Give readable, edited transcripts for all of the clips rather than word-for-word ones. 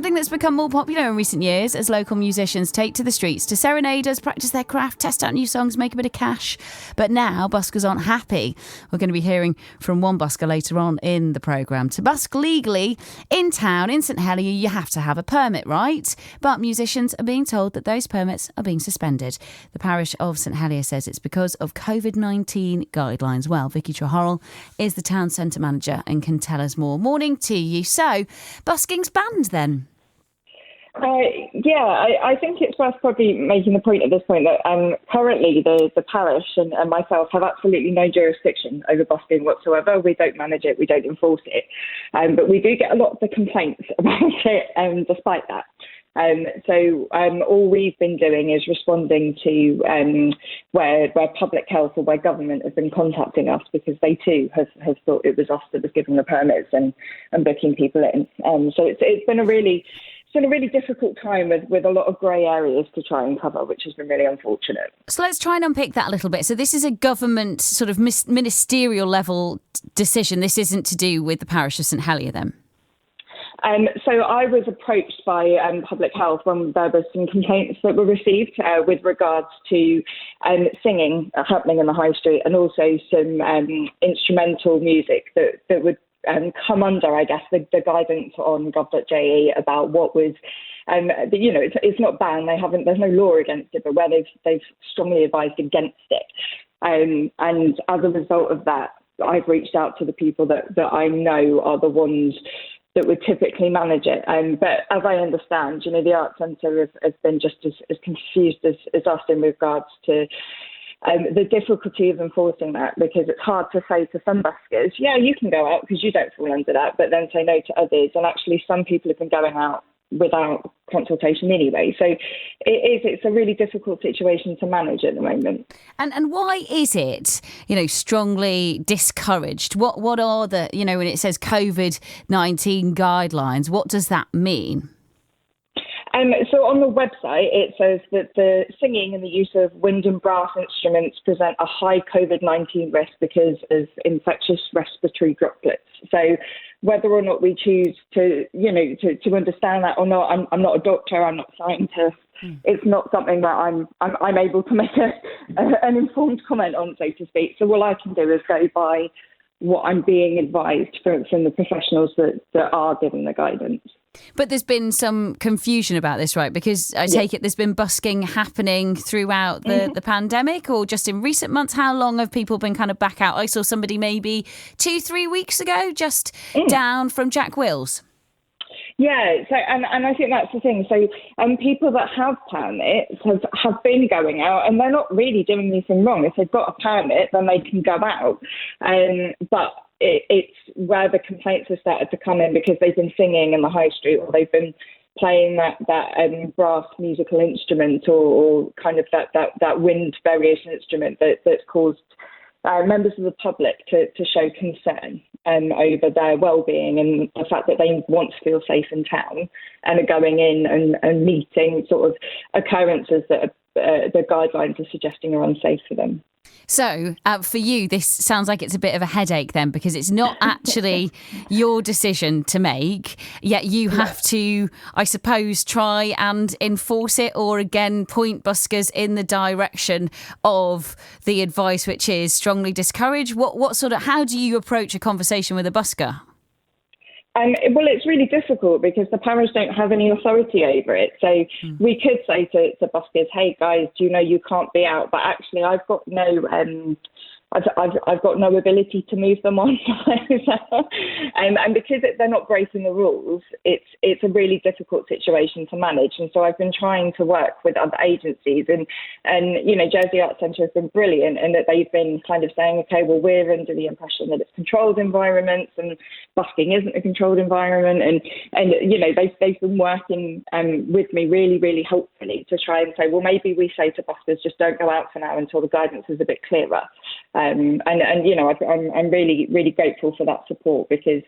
something that's become more popular in recent years as local musicians take to the streets to serenaders, practice their craft, test out new songs, make a bit of cash. But now buskers aren't happy. We're going to be hearing from one busker later on in the programme. To busk legally in town, in St Helier, you have to have a permit, right? But musicians are being told that those permits are being suspended. The parish of St Helier says it's because of COVID-19 guidelines. Well, Vicky Trehorel is the town centre manager and can tell us more. Morning to you. So, busking's banned then? I think it's worth probably making the point at this point that currently the parish and myself have absolutely no jurisdiction over busking whatsoever. We don't manage it, we don't enforce it, but we do get a lot of the complaints about it despite that. All we've been doing is responding to where public health or where government has been contacting us because they too have thought it was us that was giving the permits and booking people in. So it's been a really difficult time with a lot of grey areas to try and cover, which has been really unfortunate. So let's try and unpick that a little bit. So this is a government sort of ministerial level decision. This isn't to do with the parish of St Helier then? So I was approached by public health when there were some complaints that were received with regards to singing happening in the high street and also some instrumental music that would come under, I guess, the guidance on gov.je about what was, it's not banned. There's no law against it, but where they've strongly advised against it. And as a result of that, I've reached out to the people that I know are the ones that would typically manage it. But as I understand, the Arts Centre has been just as confused as us in regards to the difficulty of enforcing that, because it's hard to say to some buskers, yeah, you can go out because you don't fall under that, but then say no to others. And actually some people have been going out without consultation anyway. So it's a really difficult situation to manage at the moment. And why is it, strongly discouraged? What are the, when it says COVID-19 guidelines, what does that mean? So on the website, it says that the singing and the use of wind and brass instruments present a high COVID-19 risk because of infectious respiratory droplets. So whether or not we choose to understand that or not, I'm not a doctor, I'm not a scientist. It's not something that I'm able to make an informed comment on, so to speak. So all I can do is go by what I'm being advised from the professionals that are giving the guidance. But there's been some confusion about this, right? Because I take it there's been busking happening throughout the pandemic, or just in recent months. How long have people been kind of back out? I saw somebody maybe 2-3 weeks ago just down from Jack Will's. Yeah, so and I think that's the thing. So people that have permits have been going out, and they're not really doing anything wrong. If they've got a permit, then they can go out. But it's where the complaints have started to come in because they've been singing in the high street, or they've been playing that brass musical instrument, or kind of that wind variation instrument that's caused members of the public to show concern over their well-being and the fact that they want to feel safe in town and are going in and meeting sort of occurrences that the guidelines are suggesting are unsafe for them. So for you, this sounds like it's a bit of a headache then, because it's not actually your decision to make, yet you have to, I suppose, try and enforce it, or again, point buskers in the direction of the advice, which is strongly discouraged. How do you approach a conversation with a busker? Well, it's really difficult because the parish don't have any authority over it. So we could say to buskers, hey guys, do you know you can't be out? But actually I've got no I've got no ability to move them on. And because they're not breaking the rules, it's a really difficult situation to manage. And so I've been trying to work with other agencies, and Jersey Arts Centre has been brilliant in that they've been kind of saying, okay, well, we're under the impression that it's controlled environments and busking isn't a controlled environment. And they've been working with me really, really helpfully to try and say, well, maybe we say to buskers, just don't go out for now until the guidance is a bit clearer. I'm really, really grateful for that support, because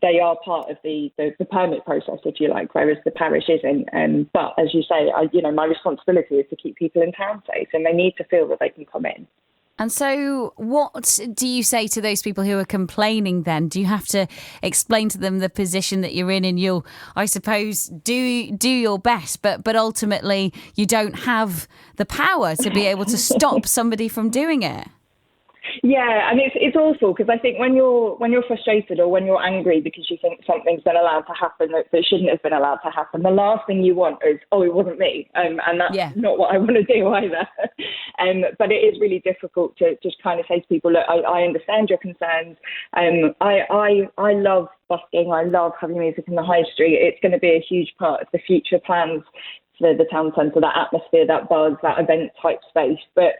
they are part of the permit process, if you like, whereas the parish isn't. But as you say, my responsibility is to keep people in town safe, and they need to feel that they can come in. And so what do you say to those people who are complaining then? Do you have to explain to them the position that you're in, and you'll, I suppose, do your best, but ultimately you don't have the power to be able to stop somebody from doing it? Yeah, and it's awful because I think when you're frustrated or when you're angry because you think something's been allowed to happen that shouldn't have been allowed to happen, the last thing you want is, oh, it wasn't me, and that's not what I want to do either. But it is really difficult to just kind of say to people, look, I understand your concerns. I love busking. I love having music in the high street. It's going to be a huge part of the future plans for the town centre, that atmosphere, that buzz, that event type space. But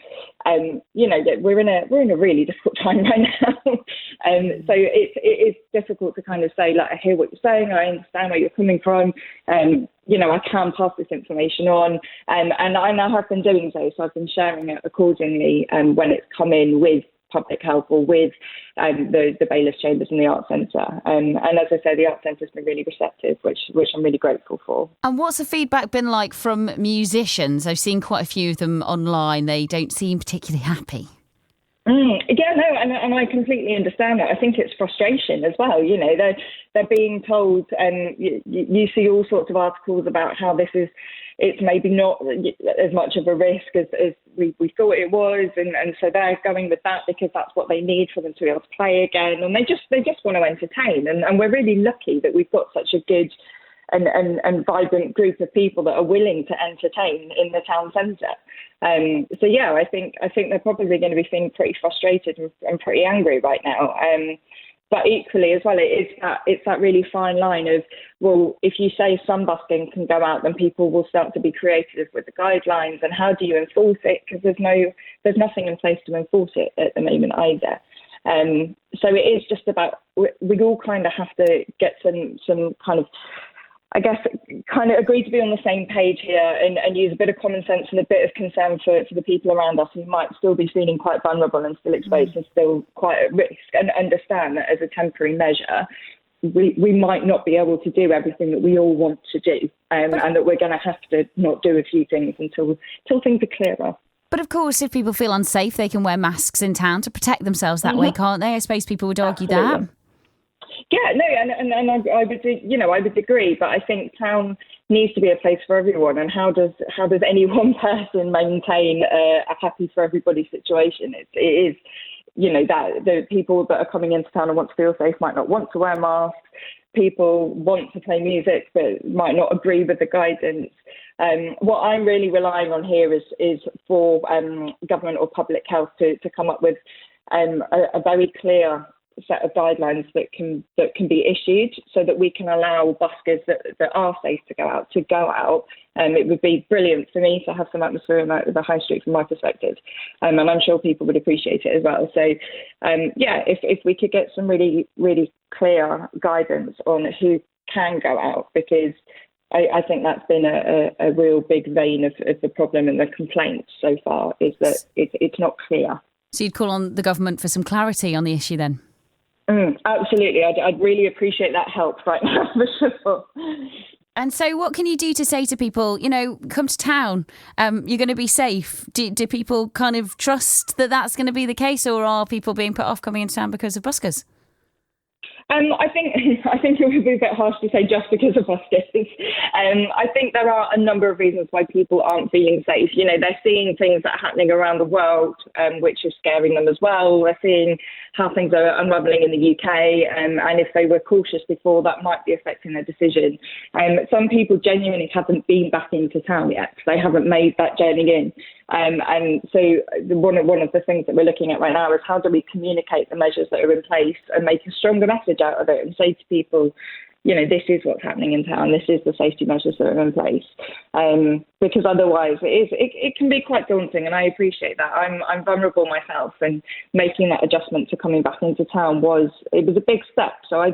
we're in a really difficult time right now. So it is difficult to kind of say, like, I hear what you're saying, I understand where you're coming from. I can pass this information on, and I now have been doing so. So I've been sharing it accordingly when it's come in with public health or with the bailiffs' chambers and the Arts Centre. And as I say, the Arts Centre has been really receptive, which I'm really grateful for. And what's the feedback been like from musicians? I've seen quite a few of them online. They don't seem particularly happy. Yeah, no, and I completely understand that. I think it's frustration as well. You know, they're being told, and you see all sorts of articles about how it's maybe not as much of a risk as we thought it was, and so they're going with that because that's what they need for them to be able to play again, and they just want to entertain, and we're really lucky that we've got such a good and vibrant group of people that are willing to entertain in the town centre. So yeah, I think they're probably going to be feeling pretty frustrated and pretty angry right now. But equally as well, it's that really fine line of, well, if you say some busking can go out, then people will start to be creative with the guidelines, and how do you enforce it? Because there's nothing in place to enforce it at the moment either. So it is just about, we all kind of have to get some kind of, I guess, kind of agree to be on the same page here and use a bit of common sense and a bit of concern for the people around us who might still be feeling quite vulnerable and still exposed and still quite at risk, and understand that as a temporary measure, we might not be able to do everything that we all want to do, and that we're going to have to not do a few things until things are clearer. But of course, if people feel unsafe, they can wear masks in town to protect themselves that way, can't they? I suppose people would argue that. Yeah, no, and I would agree, but I think town needs to be a place for everyone. And how does any one person maintain a happy for everybody situation? It is, that the people that are coming into town and want to feel safe might not want to wear masks. People want to play music but might not agree with the guidance. What I'm really relying on here is for government or public health to come up with a very clear set of guidelines that can be issued, so that we can allow buskers that are safe to go out. It would be brilliant for me to have some atmosphere in the high street from my perspective, and I'm sure people would appreciate it as well. So if we could get some really, really clear guidance on who can go out, because I think that's been a real big vein of the problem and the complaints so far, is that it's not clear. So you'd call on the government for some clarity on the issue then? Absolutely. I'd really appreciate that help right now, for sure. And so what can you do to say to people, come to town, you're going to be safe? Do people kind of trust that that's going to be the case, or are people being put off coming into town because of buskers? I think it would be a bit harsh to say just because of buskers. I think there are a number of reasons why people aren't feeling safe. They're seeing things that are happening around the world, which is scaring them as well. They're seeing how things are unravelling in the UK, and if they were cautious before, that might be affecting their decision. Some people genuinely haven't been back into town yet. They haven't made that journey in. And so one of the things that we're looking at right now is how do we communicate the measures that are in place and make a stronger message out of it, and say to people, this is what's happening in town, this is the safety measures that are in place. Because otherwise it can be quite daunting, and I appreciate that. I'm vulnerable myself, and making that adjustment to coming back into town was a big step. So I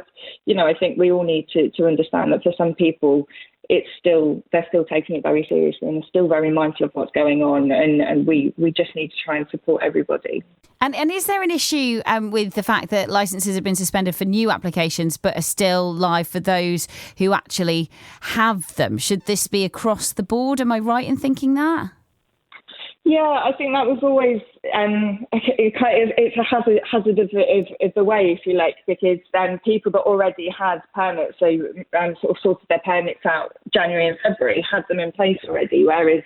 think we all need to understand that for some people, they're still taking it very seriously and are still very mindful of what's going on, and we just need to try and support everybody. And is there an issue with the fact that licences have been suspended for new applications but are still live for those who actually have them? Should this be across the board? Am I right in thinking that? Yeah, I think that was always it's a hazard of the way, if you like, because people that already had permits, so sort of sorted their permits out January and February, had them in place already, whereas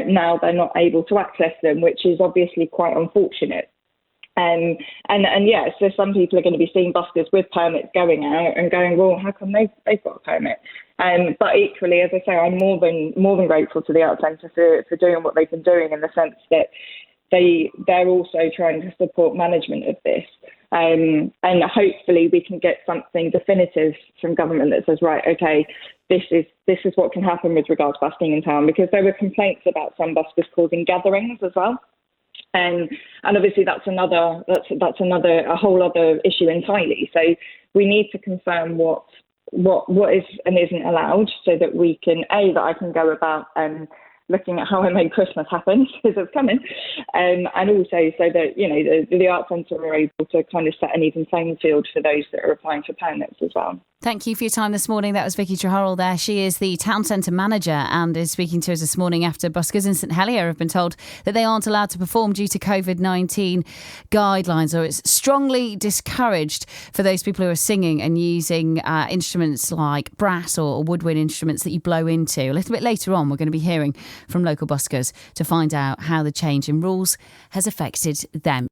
now they're not able to access them, which is obviously quite unfortunate. And yeah, so some people are going to be seeing buskers with permits going out and going, well, how come they've got a permit? But equally, as I say, I'm more than grateful to the Arts Centre for doing what they've been doing, in the sense that they're also trying to support management of this. And hopefully we can get something definitive from government that says, right, okay, this is what can happen with regards to busking in town, because there were complaints about some buskers causing gatherings as well. And obviously that's a whole other issue entirely. So we need to confirm what is and isn't allowed, so that we can, that I can go about looking at how I made Christmas happen, because it's coming, and also so that, you know, the Arts Centre are able to kind of set an even playing field for those that are applying for permits as well. Thank you for your time this morning. That was Vicky Trehorel there. She is the Town Centre Manager and is speaking to us this morning after buskers in St Helier have been told that they aren't allowed to perform due to COVID-19 guidelines, or it's strongly discouraged for those people who are singing and using instruments like brass or woodwind instruments that you blow into. A little bit later on, we're going to be hearing from local buskers to find out how the change in rules has affected them.